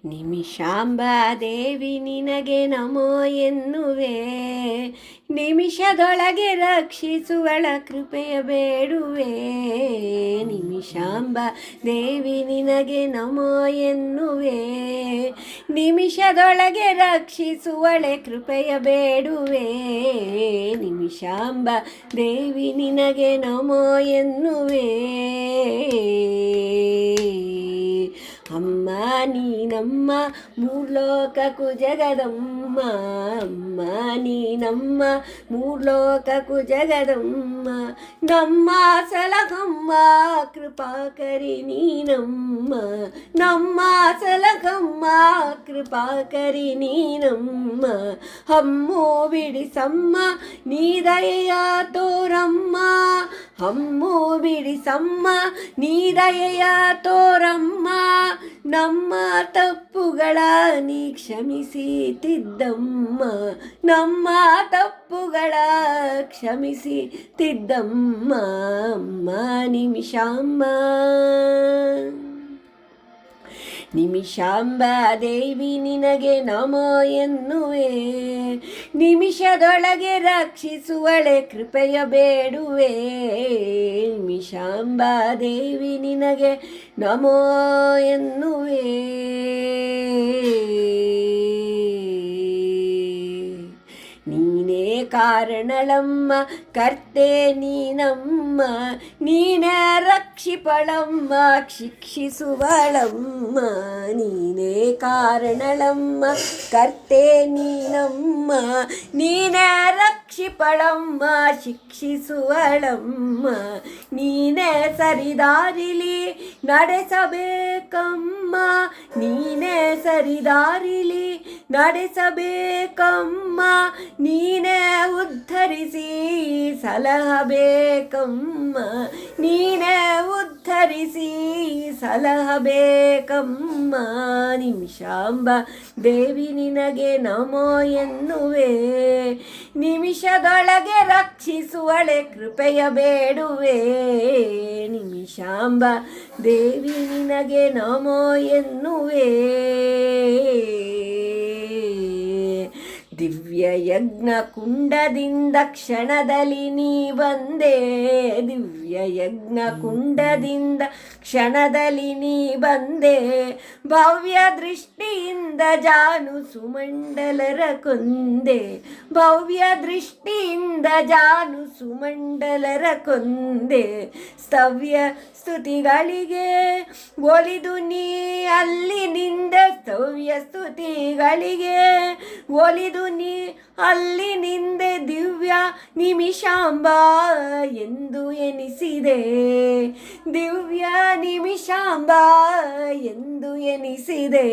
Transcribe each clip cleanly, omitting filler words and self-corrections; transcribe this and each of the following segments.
ನಿಮಿಷಾಂಬಾ ದೇವಿ ನಿನಗೆ ನಮೋ ಎನ್ನುವೆ, ನಿಮಿಷದೊಳಗೆ ರಕ್ಷಿಸುವಳ ಕೃಪೆಯ ಬೇಡುವೆ. ನಿಮಿಷಾಂಬಾ ದೇವಿ ನಿನಗೆ ನಮೋ ಎನ್ನುವೆ, ನಿಮಿಷದೊಳಗೆ ರಕ್ಷಿಸುವಳೆ ಕೃಪೆಯ ಬೇಡುವೆ. ನಿಮಿಷಾಂಬಾ ದೇವಿ ನಿನಗೆ ನಮೋ ಎನ್ನುವೆ. ಅಮ್ಮ ನೀನಮ್ಮ ಮೂರ್ಲೋಕಕ್ಕೂ ಜಗದಮ್ಮ, ಅಮ್ಮ ನೀನಮ್ಮ ಮೂರ್ಲೋಕಕ್ಕೂ ಜಗದಮ್ಮ, ನಮ್ಮ ಸಲಹಮ್ಮ ಕೃಪಾಕರಿ ನೀನಮ್ಮ, ನಮ್ಮ ಸಲಹಮ್ಮ ಕೃಪಾಕರಿ ನೀನಮ್ಮ. ಅಮ್ಮೋ ಬಿಡಿಸಮ್ಮ ನೀ ದಯೆಯ ತೋರಮ್ಮ, ಅಮ್ಮೋ ಬಿಡಿಸಮ್ಮ ನೀ ದಯೆಯ ತೋರಮ್ಮ, ನಮ್ಮ ತಪ್ಪುಗಳ ನೀ ಕ್ಷಮಿಸಿತಿದ್ದಮ್ಮ, ನಮ್ಮ ತಪ್ಪುಗಳ ಕ್ಷಮಿಸಿತಿದ್ದಮ್ಮ. ಅಮ್ಮ ನಿಮಿಷಾಂಬ ನಿಮಿಷಾಂಬಾ ದೇವಿ ನಿನಗೆ ನಮೋ ಎನ್ನುವೆ, ನಿಮಿಷದೊಳಗೆ ರಕ್ಷಿಸುವಳೆ ಕೃಪೆಯ ಬೇಡುವೆ. ನಿಮಿಷಾಂಬಾ ದೇವಿ ನಿನಗೆ ನಮೋ ಎನ್ನುವೆ. ನೀನೇ ಕಾರಣಳಮ್ಮ ಕರ್ತೆ ನೀನಮ್ಮ, ನೀನೇ ರಕ್ಷಿಪಳಮ್ಮ ಶಿಕ್ಷಿಸುವಳಮ್ಮ. ನೀನೇ ಕಾರಣಳಮ್ಮ ಕರ್ತೆ ನೀನಮ್ಮ, ನೀನೇ ರಕ್ಷಿಪಳಮ್ಮ ಶಿಕ್ಷಿಸುವಳಮ್ಮ. ನೀನೇ ಸರಿದಾರಿಲಿ ನಡೆಸಬೇಕಮ್ಮ, ನೀನೇ ಸರಿದಾರಿಲಿ ನಡೆಸಬೇಕಮ್ಮ, ನೀನೇ ಉದ್ಧರಿಸಿ ಸಲಹಬೇಕಮ್ಮ, ನೀನೇ ಉದ್ಧರಿಸಿ ಸಲಹಬೇಕಮ್ಮ. ನಿಮಿಷಾಂಬಾ ದೇವಿ ನಿನಗೆ ನಮೋ ಎನ್ನುವೆ, ನಿಮಿಷದೊಳಗೆ ರಕ್ಷಿಸುವಳೆ ಕೃಪೆಯ ಬೇಡುವೆ. ನಿಮಿಷಾಂಬಾ ದೇವಿ ನಿನಗೆ ನಮೋ ಎನ್ನುವೆ. ದಿವ್ಯ ಯಜ್ಞ ಕುಂಡದಿಂದ ಕ್ಷಣದಲ್ಲಿ ನೀ ಬಂದೆ, ದಿವ್ಯ ಯಜ್ಞ ಕುಂಡದಿಂದ ಕ್ಷಣದಲ್ಲಿ ನೀ ಬಂದೆ. ಭವ್ಯ ದೃಷ್ಟಿಯಿಂದ ಜಾನು ಸುಮಂಡಲರ ಕೊಂದೆ, ಭವ್ಯ ದೃಷ್ಟಿಯಿಂದ ಜಾನು ಸುಮಂಡಲರ ಕೊಂದೆ. ಸ್ತವ್ಯ ಸ್ತುತಿಗಳಿಗೆ ಒಲಿದು ನೀ ಅಲ್ಲಿ ನಿಂದ, ಸ್ತವ್ಯ ಸ್ತುತಿಗಳಿಗೆ ಒಲಿದು ನೀ ಅಲ್ಲಿ ನಿಂದೆ. ದಿವ್ಯ ನಿಮಿಷಾಂಬಾ ಎಂದು ಎನಿಸಿದೆ, ದಿವ್ಯ ನಿಮಿಷಾಂಬಾ ಎಂದು ಎನಿಸಿದೆ.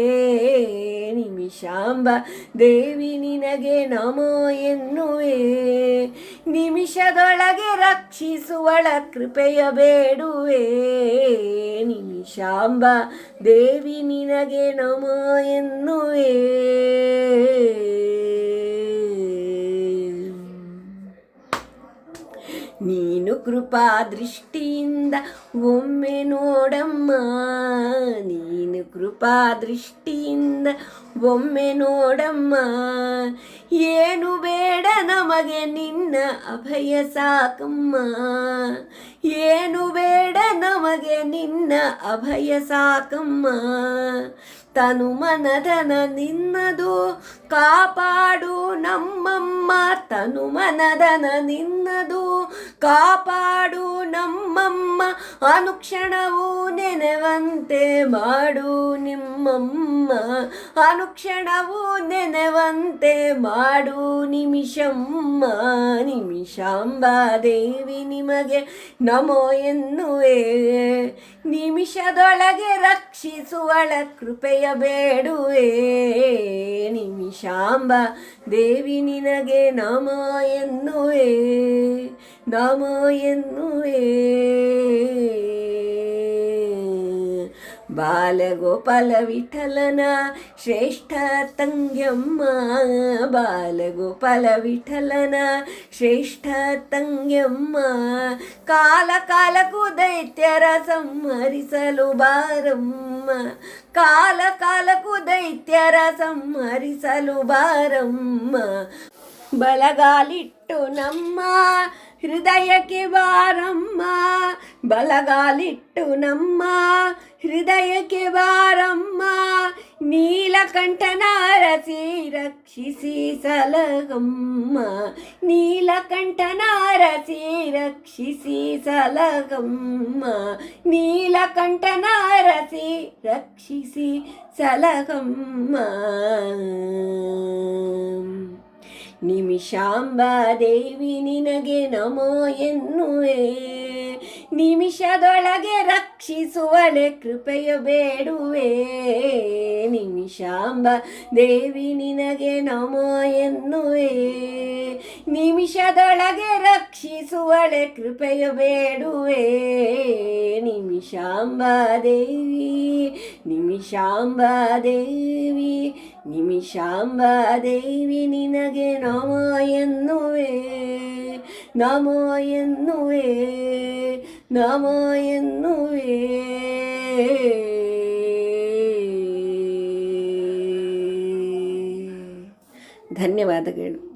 ನಿಮಿಷಾಂಬಾ ದೇವಿ ನಿನಗೆ ನಮೋ ಎನ್ನುವೆ, ನಿಮಿಷದೊಳಗೆ ರಕ್ಷಿಸುವಳ ಕೃಪೆಯ ಬೇಡುವೆ. ನಿಮಿಷಾಂಬಾ ದೇವಿ ನಿನಗೆ ನಮೋ ಎನ್ನುವೆ. ನೀನು ಕೃಪಾ ದೃಷ್ಟಿಯಿಂದ ಒಮ್ಮೆ ನೋಡಮ್ಮ, ನೀನು ಕೃಪಾ ದೃಷ್ಟಿಯಿಂದ ಒಮ್ಮೆ ನೋಡಮ್ಮ. ಏನು ಬೇಡ ನಮಗೆ ನಿನ್ನ ಅಭಯ ಸಾಕಮ್ಮ, ಏನು ಬೇಡ ನಮಗೆ ನಿನ್ನ ಅಭಯ ಸಾಕಮ್ಮ. ತನು ಮನದನ ನಿನ್ನದು ಕಾಪಾಡು ನಮ್ಮಮ್ಮ, ತನು ಮನದನ ನಿನ್ನದು ಕಾಪಾಡು ನಮ್ಮಮ್ಮ. ಅನುಕ್ಷಣವೂ ನೆನೆವಂತೆ ಮಾಡು ನಿಮ್ಮಮ್ಮ, ಅನುಕ್ಷಣವೂ ನೆನೆವಂತೆ ಮಾಡು ನಿಮಿಷಮ್ಮ. ನಿಮಿಷಾಂಬಾ ದೇವಿ ನಿಮಗೆ ನಮೋ ಎನ್ನುವೆ, ನಿಮಿಷದೊಳಗೆ ರಕ್ಷಿಸುವಳ ಕೃಪೆಯ ಬೇಡುವೆ. ನಿಮಿಷಾಂಬಾ ದೇವಿ ನಿನಗೆ ನಮೋ ಎನ್ನುವೆ, ನಮೋ ಎನ್ನುವೆ. ಬಾಲಗೋಪಾಲ ವಿಠಲನ ಶ್ರೇಷ್ಠ ತಂಗ್ಯಮ್ಮ, ಬಾಲಗೋಪಾಲ ವಿಠಲನ ಶ್ರೇಷ್ಠ ತಂಗ್ಯಮ್ಮ. ಕಾಲ ಕಾಲಕ್ಕೂ ದೈತ್ಯರ ಸಂಹರಿಸಲು ಬಾರಮ್ಮ, ಕಾಲ ಕಾಲಕ್ಕೂ ದೈತ್ಯ ಸಂಹರಿಸಲು ಬಾರಮ್ಮ. ಬಲಗಾಲಿಟ್ಟು ನಮ್ಮ ಹೃದಯಕ್ಕೆ ಬಾರಮ್ಮ, ಬಲಗಾಲಿಟ್ಟು ನಮ್ಮ ಹೃದಯಕ್ಕೆ ಬಾರಮ್ಮ. ನೀಲಕಂಠನ ಅರಸಿ ರಕ್ಷಿಸಿ ಸಲಗಮ್ಮ, ನೀಲಕಂಠನ ಅರಸಿ ರಕ್ಷಿಸಿ ಸಲಗಮ್ಮ, ನೀಲಕಂಠನ ಅರಸಿ ರಕ್ಷಿಸಿ ಸಲಗಮ್ಮ. ನಿಮಿಷಾಂಬ ದೇವಿ ನಿನಗೆ ನಮೋ ಎನ್ನುವೆ, ನಿಮಿಷದೊಳಗೆ ರಕ್ಷಿಸುವಳೆ ಕೃಪೆಯ ಬೇಡುವೆ. ನಿಮಿಷಾಂಬ ದೇವಿ ನಿನಗೆ ನಮೋ ಎನ್ನುವೆ, ನಿಮಿಷದೊಳಗೆ ರಕ್ಷಿಸುವಳೆ ಕೃಪೆಯ ಬೇಡುವೆ. ನಿಮಿಷಾಂಬ ದೇವಿ, ನಿಮಿಷಾಂಬ ದೇವಿ, ನಿಮಿಷಾಂಬ ದೇವಿ ನಿನಗೆ ನಮೋ ಎನ್ನುವೆ, ನಮೋ ಎನ್ನುವೆ, ನಮೋ ಎನ್ನುವೆ. ಧನ್ಯವಾದಗಳು.